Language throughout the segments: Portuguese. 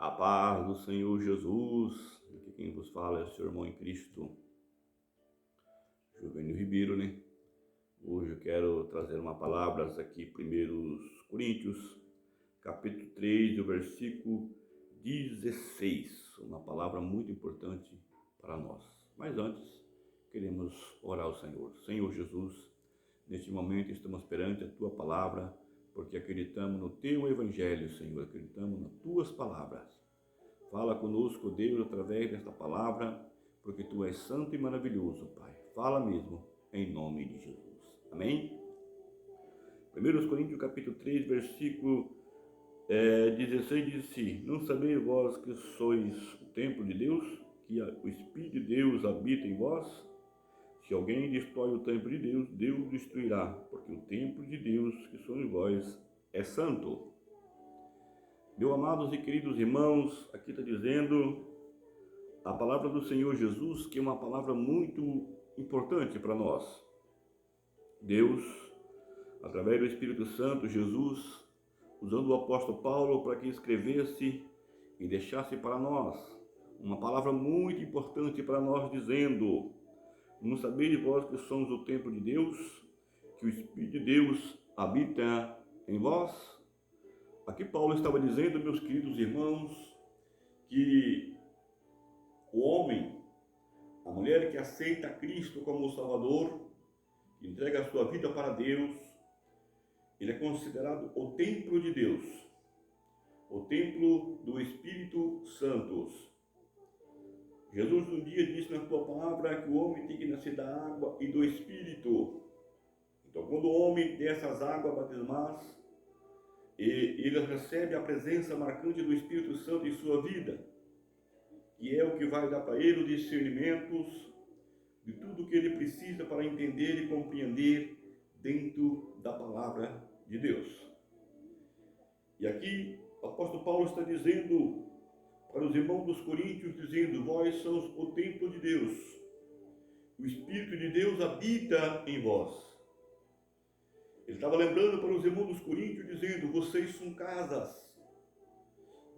A paz do Senhor Jesus. Aqui quem vos fala é o seu irmão em Cristo, Juvenil Ribeiro, né? Hoje eu quero trazer uma palavra aqui, 1 Coríntios, capítulo 3, do versículo 16. Uma palavra muito importante para nós. Mas antes, queremos orar ao Senhor. Senhor Jesus, neste momento estamos perante a Tua palavra, porque acreditamos no Teu Evangelho, Senhor, acreditamos nas Tuas palavras. Fala conosco, Deus, através desta palavra, porque Tu és santo e maravilhoso, Pai. Fala mesmo, em nome de Jesus. Amém? 1 Coríntios, capítulo 3, versículo 16, diz assim: Não sabeis vós que sois o templo de Deus, que o Espírito de Deus habita em vós? Se alguém destrói o templo de Deus, Deus destruirá, porque o templo de Deus, que sois vós, é santo. Meus amados e queridos irmãos, aqui está dizendo a palavra do Senhor Jesus, que é uma palavra muito importante para nós. Deus, através do Espírito Santo, Jesus, usando o apóstolo Paulo para que escrevesse e deixasse para nós uma palavra muito importante para nós, dizendo: Não sabeis vós que somos o templo de Deus, que o Espírito de Deus habita em vós? Aqui Paulo estava dizendo, meus queridos irmãos, que o homem, a mulher que aceita Cristo como o Salvador, que entrega a sua vida para Deus, ele é considerado o templo de Deus, o templo do Espírito Santo. Jesus um dia disse na sua palavra que o homem tem que nascer da água e do Espírito. Então, quando o homem dessas águas batismais, ele recebe a presença marcante do Espírito Santo em sua vida, que é o que vai dar para ele os discernimentos de tudo que ele precisa para entender e compreender dentro da palavra de Deus. E aqui o apóstolo Paulo está dizendo para os irmãos dos Coríntios, dizendo: Vós sois o templo de Deus, o Espírito de Deus habita em vós. Ele estava lembrando para os irmãos dos Coríntios, dizendo: Vocês são casas,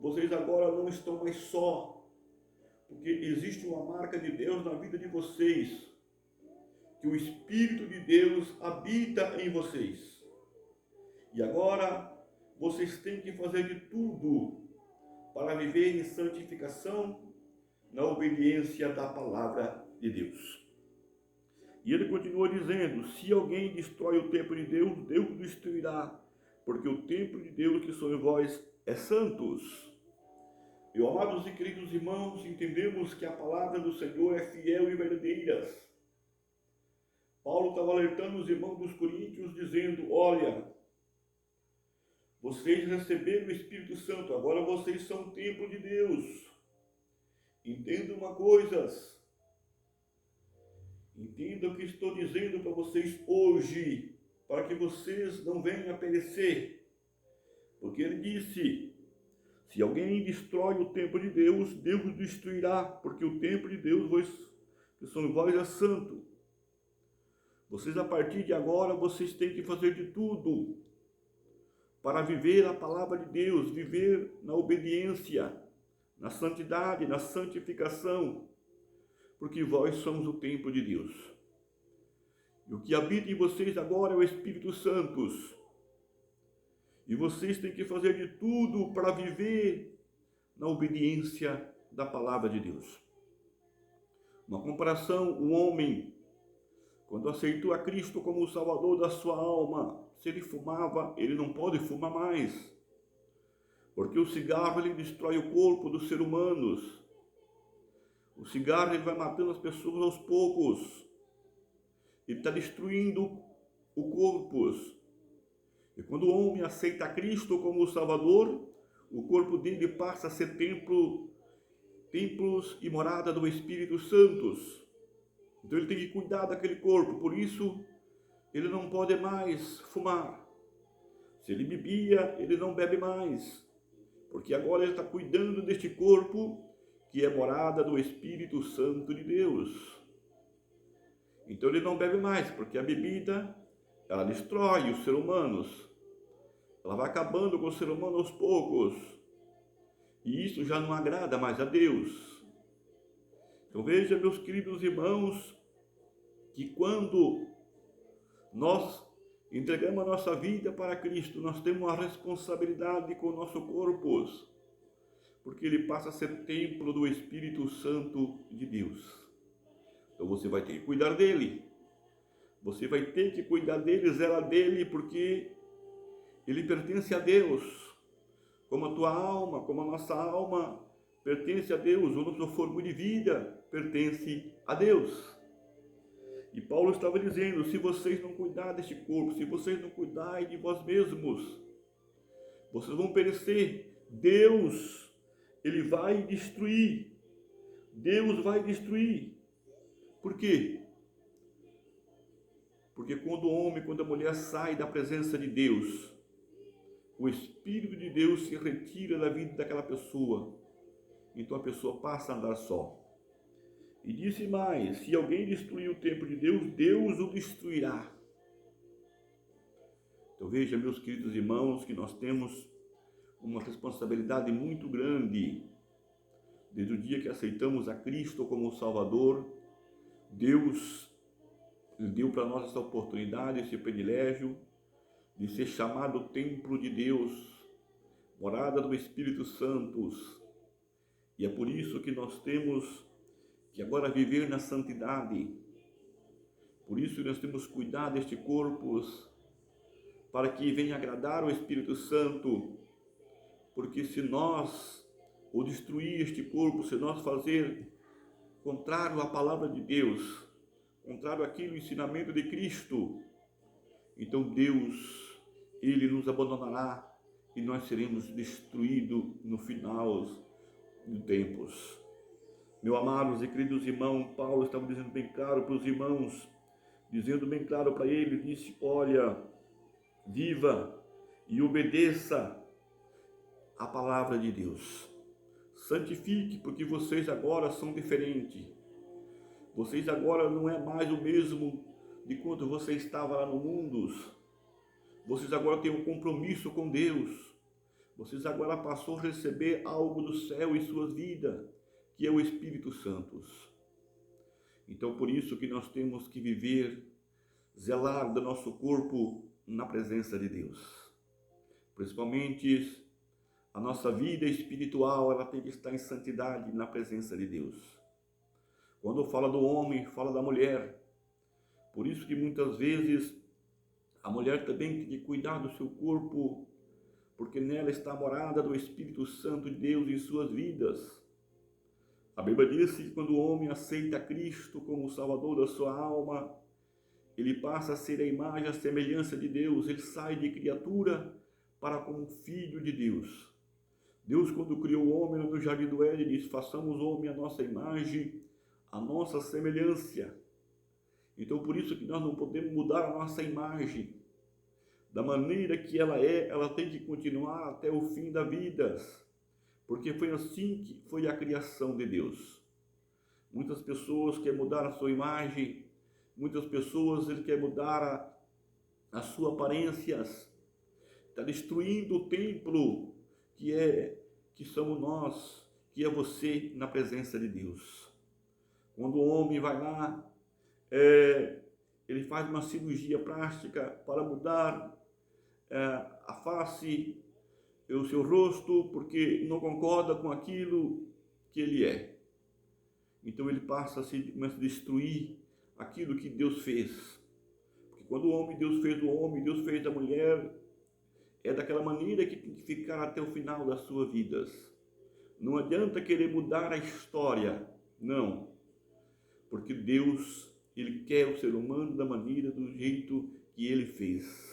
vocês agora não estão mais só, porque existe uma marca de Deus na vida de vocês, que o Espírito de Deus habita em vocês. E agora vocês têm que fazer de tudo para viver em santificação, na obediência da palavra de Deus. E ele continua dizendo: Se alguém destrói o templo de Deus, Deus destruirá, porque o templo de Deus que sois vós é santos. Meus amados e queridos irmãos, entendemos que a palavra do Senhor é fiel e verdadeira. Paulo estava alertando os irmãos dos Coríntios, dizendo: Olha, vocês receberam o Espírito Santo, agora vocês são o templo de Deus. Entenda uma coisa, entenda o que estou dizendo para vocês hoje, para que vocês não venham a perecer. Porque ele disse: se alguém destrói o templo de Deus, Deus o destruirá, porque o templo de Deus, que são vós, é santo. Vocês, a partir de agora, vocês têm que fazer de tudo para viver a palavra de Deus, viver na obediência, na santidade, na santificação, porque vós somos o templo de Deus. E o que habita em vocês agora é o Espírito Santo. E vocês têm que fazer de tudo para viver na obediência da palavra de Deus. Uma comparação: um homem, quando aceitou a Cristo como o Salvador da sua alma, se ele fumava, ele não pode fumar mais, porque o cigarro ele destrói o corpo dos seres humanos. O cigarro ele vai matando as pessoas aos poucos, ele está destruindo o corpo. E quando o homem aceita Cristo como o Salvador, o corpo dele passa a ser templos e morada do Espírito Santo. Então ele tem que cuidar daquele corpo, por isso ele não pode mais fumar. Se ele bebia, ele não bebe mais, porque agora ele está cuidando deste corpo que é morada do Espírito Santo de Deus. Então ele não bebe mais, porque a bebida, ela destrói os seres humanos, ela vai acabando com o ser humano aos poucos. E isso já não agrada mais a Deus. Então veja, meus queridos irmãos, que quando nós entregamos a nossa vida para Cristo, nós temos uma responsabilidade com o nosso corpo, porque ele passa a ser templo do Espírito Santo de Deus. Então você vai ter que cuidar dele. Você vai ter que cuidar dele, zelar dele, porque ele pertence a Deus. Como a tua alma, como a nossa alma pertence a Deus, o nosso fogo de vida pertence a Deus. E Paulo estava dizendo, se vocês não cuidarem deste corpo, se vocês não cuidarem de vós mesmos, vocês vão perecer. Deus, ele vai destruir. Deus vai destruir. Por quê? Porque quando o homem, quando a mulher sai da presença de Deus, o Espírito de Deus se retira da vida daquela pessoa. Então a pessoa passa a andar só. E disse mais, se alguém destruir o templo de Deus, Deus o destruirá. Então veja, meus queridos irmãos, que nós temos uma responsabilidade muito grande. Desde o dia que aceitamos a Cristo como Salvador, Deus deu para nós essa oportunidade, esse privilégio de ser chamado templo de Deus, morada do Espírito Santo. E é por isso que nós temos que agora viver na santidade. Por isso nós temos que cuidar deste corpo, para que venha agradar o Espírito Santo, porque se nós o destruir este corpo, se nós fazer contrário à palavra de Deus, contrário àquilo, ensinamento de Cristo, então Deus, ele nos abandonará e nós seremos destruídos no final dos tempos. Meus amados e queridos irmãos, Paulo estava dizendo bem claro para os irmãos, dizendo bem claro para ele, disse, olha, viva e obedeça a palavra de Deus. Santifique, porque vocês agora são diferentes. Vocês agora não é mais o mesmo de quando você estava lá no mundo. Vocês agora têm um compromisso com Deus. Vocês agora passou a receber algo do céu em suas vidas, que é o Espírito Santo. Então, por isso que nós temos que viver, zelar do nosso corpo na presença de Deus. Principalmente a nossa vida espiritual, ela tem que estar em santidade na presença de Deus. Quando fala do homem, fala da mulher. Por isso que muitas vezes a mulher também tem que cuidar do seu corpo, porque nela está a morada do Espírito Santo de Deus em suas vidas. A Bíblia diz que quando o homem aceita Cristo como o Salvador da sua alma, ele passa a ser a imagem, a semelhança de Deus. Ele sai de criatura para como filho de Deus. Deus, quando criou o homem no jardim do Éden, disse, façamos o homem a nossa imagem, a nossa semelhança. Então, por isso que nós não podemos mudar a nossa imagem. Da maneira que ela é, ela tem que continuar até o fim da vida. Porque foi assim que foi a criação de Deus. Muitas pessoas querem mudar a sua imagem, muitas pessoas querem mudar a sua aparência. Está destruindo o templo que somos nós, que é você na presença de Deus. Quando o homem vai lá, ele faz uma cirurgia plástica para mudar a face, o seu rosto, porque não concorda com aquilo que ele é. Então ele começa a destruir aquilo que Deus fez. Porque quando Deus fez o homem, Deus fez a mulher, é daquela maneira que tem que ficar até o final das suas vidas. Não adianta querer mudar a história, não. Porque Deus, ele quer o ser humano da maneira, do jeito que ele fez.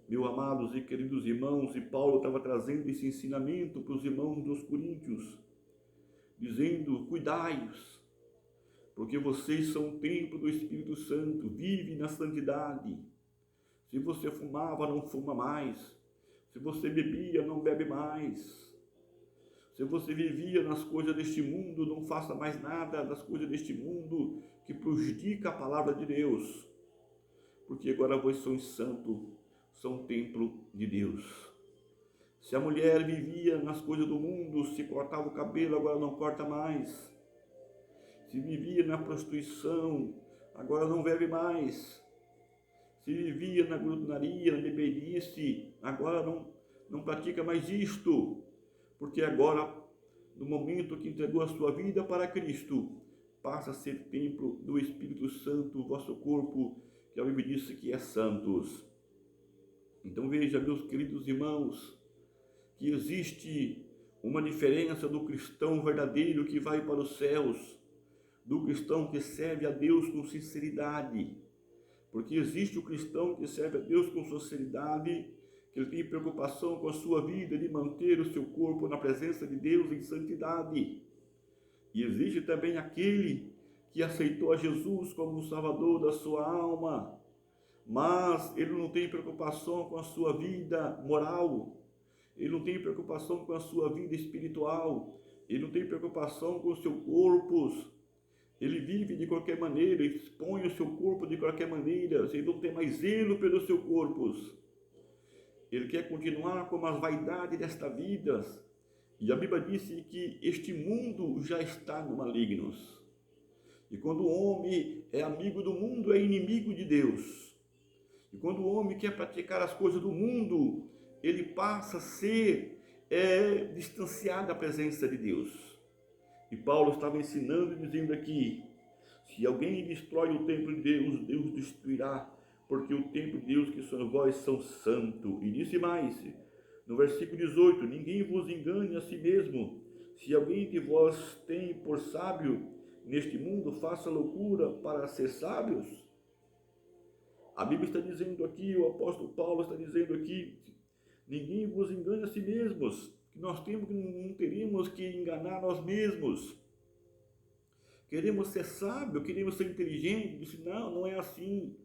Meus amados e queridos irmãos, e Paulo estava trazendo esse ensinamento para os irmãos dos Coríntios, dizendo, cuidai-os, porque vocês são o templo do Espírito Santo, vive na santidade. Se você fumava, não fuma mais. Se você bebia, não bebe mais. Se você vivia nas coisas deste mundo, não faça mais nada das coisas deste mundo que prejudica a palavra de Deus. Porque agora vós sois santos, são templo de Deus. Se a mulher vivia nas coisas do mundo, se cortava o cabelo, agora não corta mais. Se vivia na prostituição, agora não bebe mais. Se vivia na glutonaria, na bebedice, agora não pratica mais isto. Porque agora, no momento que entregou a sua vida para Cristo, passa a ser templo do Espírito Santo, o vosso corpo, que a Bíblia disse que é santos. Então veja, meus queridos irmãos, que existe uma diferença do cristão verdadeiro que vai para os céus, do cristão que serve a Deus com sinceridade. Porque existe o cristão que serve a Deus com sinceridade, que ele tem preocupação com a sua vida de manter o seu corpo na presença de Deus em santidade. E existe também aquele que aceitou a Jesus como o Salvador da sua alma, mas ele não tem preocupação com a sua vida moral, ele não tem preocupação com a sua vida espiritual, ele não tem preocupação com o seu corpo, ele vive de qualquer maneira, expõe o seu corpo de qualquer maneira, ele não tem mais zelo pelo seu corpo, ele quer continuar com as vaidades desta vida, e a Bíblia disse que este mundo já está no maligno, e quando o homem é amigo do mundo, é inimigo de Deus. E quando o homem quer praticar as coisas do mundo, ele passa a ser distanciado da presença de Deus. E Paulo estava ensinando e dizendo aqui, se alguém destrói o templo de Deus, Deus destruirá, porque o templo de Deus que são vós são santo. E disse mais, no versículo 18, ninguém vos engane a si mesmo. Se alguém de vós tem por sábio neste mundo, faça loucura para ser sábios. A Bíblia está dizendo aqui, o apóstolo Paulo está dizendo aqui, ninguém vos engane a si mesmos, que nós não teríamos que enganar nós mesmos. Queremos ser sábios, queremos ser inteligentes, não é assim.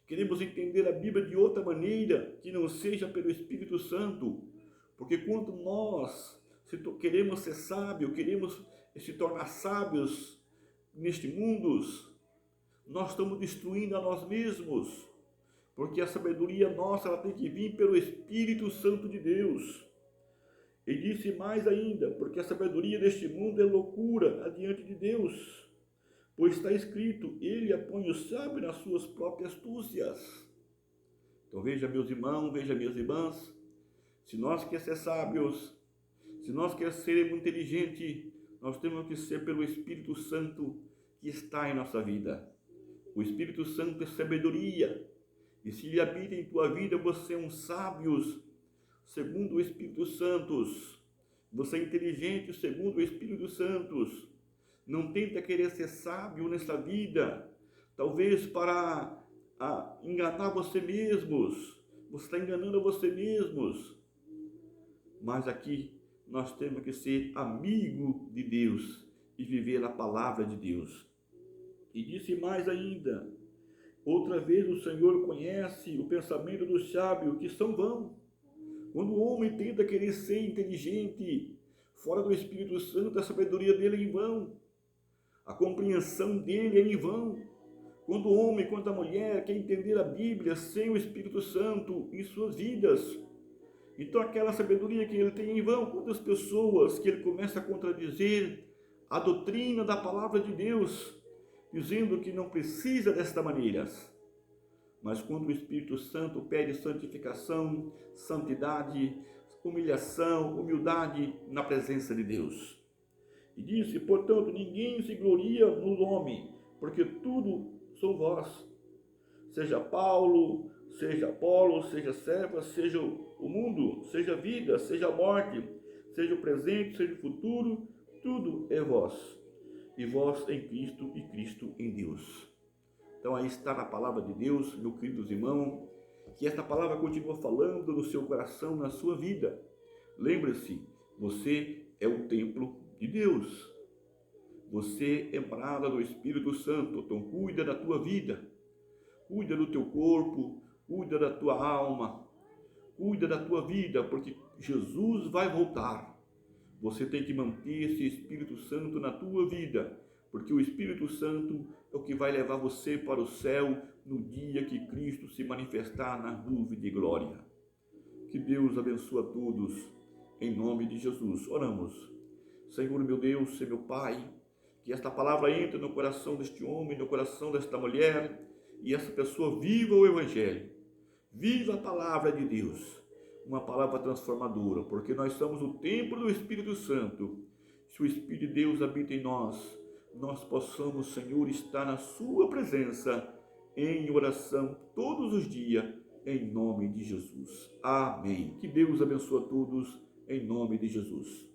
Queremos entender a Bíblia de outra maneira, que não seja pelo Espírito Santo, porque quando nós queremos ser sábios, queremos se tornar sábios neste mundo, nós estamos destruindo a nós mesmos. Porque a sabedoria nossa ela tem que vir pelo Espírito Santo de Deus. E disse mais ainda, porque a sabedoria deste mundo é loucura adiante de Deus. Pois está escrito, ele apõe o sábio nas suas próprias astúcias. Então veja, meus irmãos, veja, minhas irmãs, se nós queremos ser sábios, se nós queremos ser inteligentes, nós temos que ser pelo Espírito Santo que está em nossa vida. O Espírito Santo é sabedoria. E se ele habita em tua vida, você é um sábio, segundo o Espírito Santo. Você é inteligente, segundo o Espírito Santo. Não tenta querer ser sábio nesta vida, talvez para enganar você mesmos. Você está enganando você mesmos. Mas aqui nós temos que ser amigo de Deus e viver a palavra de Deus. E disse mais ainda, outra vez o Senhor conhece o pensamento do sábio, que são vãos. Quando o homem tenta querer ser inteligente, fora do Espírito Santo, a sabedoria dele é em vão. A compreensão dele é em vão. Quando o homem, quando a mulher quer entender a Bíblia sem o Espírito Santo em suas vidas, então aquela sabedoria que ele tem é em vão. Quantas pessoas que ele começa a contradizer a doutrina da palavra de Deus, dizendo que não precisa desta maneira. Mas quando o Espírito Santo pede santificação, santidade, humilhação, humildade na presença de Deus. E disse, portanto, ninguém se gloria no homem, porque tudo são vós. Seja Paulo, seja Apolo, seja Cefas, seja o mundo, seja a vida, seja a morte, seja o presente, seja o futuro, tudo é vós. E vós em Cristo e Cristo em Deus. Então aí está na palavra de Deus, meus queridos irmãos, que esta palavra continua falando no seu coração, na sua vida. Lembre-se, você é o templo de Deus. Você é morada do Espírito Santo, então cuida da tua vida, cuida do teu corpo, cuida da tua alma, cuida da tua vida, porque Jesus vai voltar. Você tem que manter esse Espírito Santo na tua vida, porque o Espírito Santo é o que vai levar você para o céu no dia que Cristo se manifestar na nuvem de glória. Que Deus abençoe a todos em nome de Jesus. Oramos. Senhor meu Deus e meu Pai, que esta palavra entre no coração deste homem, no coração desta mulher, e essa pessoa viva o Evangelho, viva a palavra de Deus, uma palavra transformadora, porque nós somos o templo do Espírito Santo. Se o Espírito de Deus habita em nós, nós possamos, Senhor, estar na sua presença em oração todos os dias, em nome de Jesus. Amém. Que Deus abençoe a todos, em nome de Jesus.